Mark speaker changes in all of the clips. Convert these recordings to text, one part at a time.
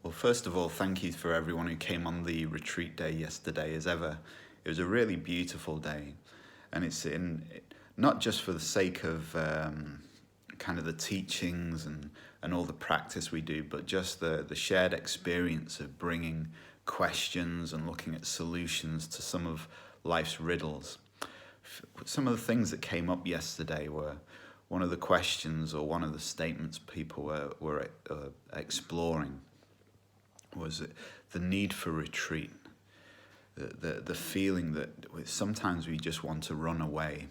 Speaker 1: Well, first of all, thank you for everyone who came on the retreat day yesterday. As ever, it was a really beautiful day, and it's in not just for the sake of kind of the teachings and all the practice we do, but just the shared experience of bringing questions and looking at solutions to some of life's riddles. Some of the things that came up yesterday were one of the questions or one of the statements people were exploring was the need for retreat, the feeling that sometimes we just want to run away,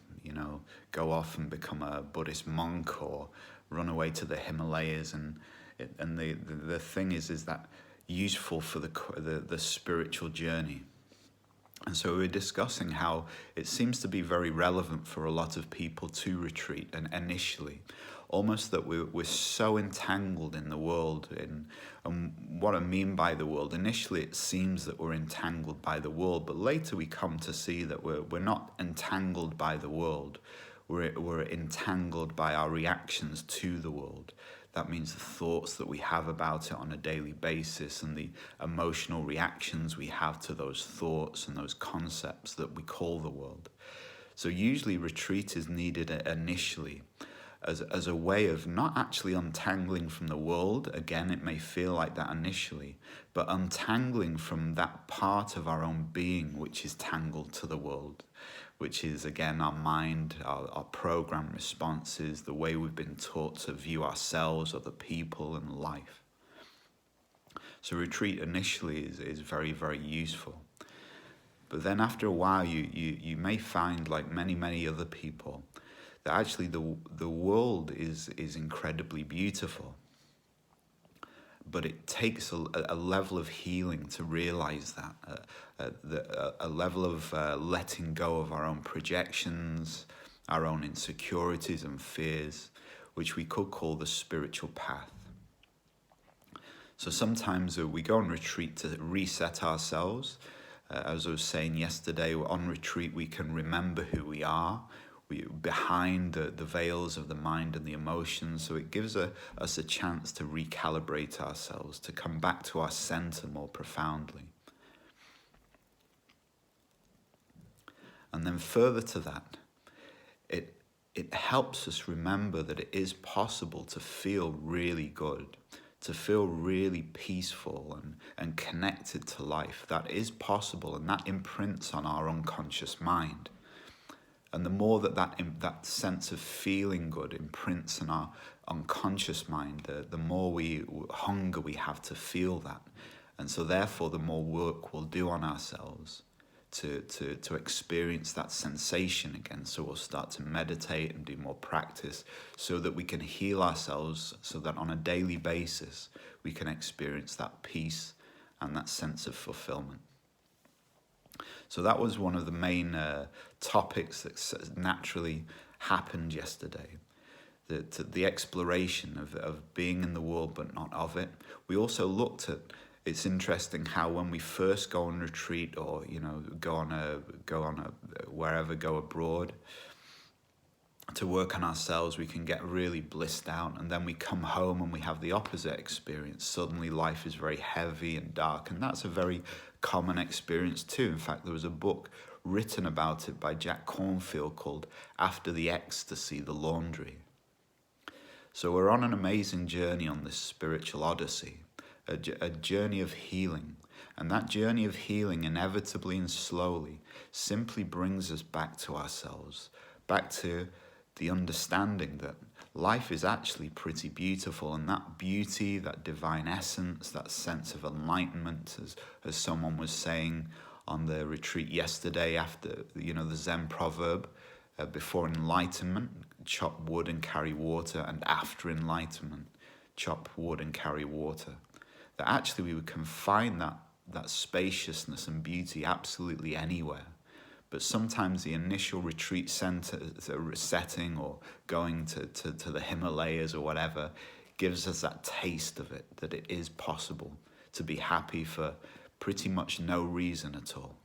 Speaker 1: go off and become a Buddhist monk or run away to the Himalayas, and the thing is that useful for the spiritual journey. And so we're discussing how it seems to be very relevant for a lot of people to retreat, and initially, almost that we're so entangled in the world. And what I mean by the world, initially it seems that we're entangled by the world, but later we come to see that we're not entangled by the world. We're entangled by our reactions to the world. That means the thoughts that we have about it on a daily basis and the emotional reactions we have to those thoughts and those concepts that we call the world. So usually retreat is needed initially as a way of not actually untangling from the world. Again, it may feel like that initially, but untangling from that part of our own being which is tangled to the world, which is, again, our mind, our program responses, the way we've been taught to view ourselves, other people, and life. So retreat initially is very, very useful. But then after a while, you may find, like many other people, that actually the world is incredibly beautiful. But it takes a level of healing to realize that, a level of letting go of our own projections, our own insecurities and fears, which we could call the spiritual path. So sometimes we go on retreat to reset ourselves. As I was saying yesterday, on retreat we can remember who we are. Behind the veils of the mind and the emotions, so it gives us a chance to recalibrate ourselves, to come back to our center more profoundly. And then further to that, it helps us remember that it is possible to feel really good, to feel really peaceful and connected to life. That is possible, and that imprints on our unconscious mind. And the more that sense of feeling good imprints in our unconscious mind, the more hunger we have to feel that. And so therefore, the more work we'll do on ourselves to experience that sensation again. So we'll start to meditate and do more practice so that we can heal ourselves, so that on a daily basis, we can experience that peace and that sense of fulfillment. So that was one of the main topics that naturally happened yesterday. The exploration of being in the world but not of it. We also looked at, it's interesting how when we first go on retreat or go abroad to work on ourselves, we can get really blissed out, and then we come home and we have the opposite experience. Suddenly life is very heavy and dark, and that's a very common experience too. In fact, there was a book written about it by Jack Cornfield called After the Ecstasy, the Laundry. So we're on an amazing journey on this spiritual odyssey, a journey of healing. And that journey of healing, inevitably and slowly, simply brings us back to ourselves, back to the understanding that life is actually pretty beautiful, and that beauty, that divine essence, that sense of enlightenment, as someone was saying on the retreat yesterday, after the Zen proverb, before enlightenment, chop wood and carry water, and after enlightenment, chop wood and carry water. That actually we can find that spaciousness and beauty absolutely anywhere. But sometimes the initial retreat setting or going to the Himalayas or whatever gives us that taste of it, that it is possible to be happy for pretty much no reason at all.